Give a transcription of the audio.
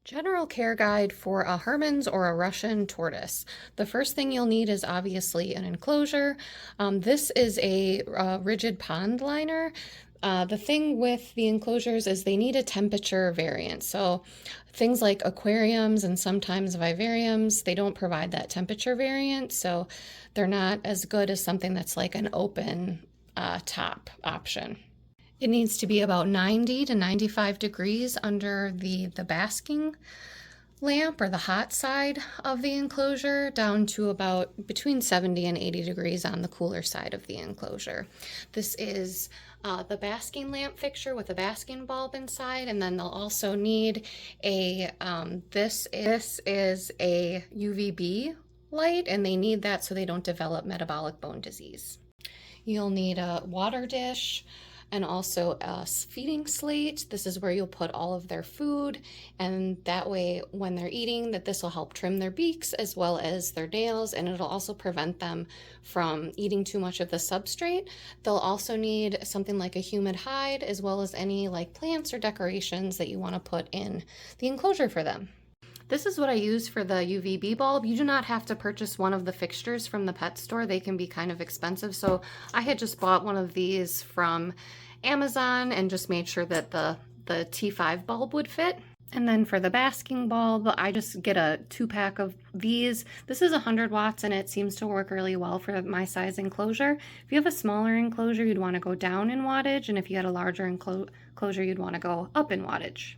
General care guide for a Hermanns or a Russian tortoise. The first thing you'll need is obviously an enclosure. This is a rigid pond liner. The thing with the enclosures is they need a temperature variance. So things like aquariums and sometimes vivariums, they don't provide that temperature variance. So they're not as good as something that's like an open top option. It needs to be about 90 to 95 degrees under the basking lamp or the hot side of the enclosure, down to about between 70 and 80 degrees on the cooler side of the enclosure. This is the basking lamp fixture with a basking bulb inside, and then they'll also need a, this is a UVB light, and they need that so they don't develop metabolic bone disease. You'll need a water dish, and also a feeding slate. This is where you'll put all of their food, and that way when they're eating, that this will help trim their beaks as well as their nails, and it'll also prevent them from eating too much of the substrate. They'll also need something like a humid hide, as well as any like plants or decorations that you want to put in the enclosure for them. This is what I use for the UVB bulb. You do not have to purchase one of the fixtures from the pet store. They can be kind of expensive. So I had just bought one of these from Amazon and just made sure that the T5 bulb would fit. And then for the basking bulb, I just get a 2-pack of these. This is 100 watts and it seems to work really well for my size enclosure. If you have a smaller enclosure, you'd want to go down in wattage. And if you had a larger enclosure, you'd want to go up in wattage.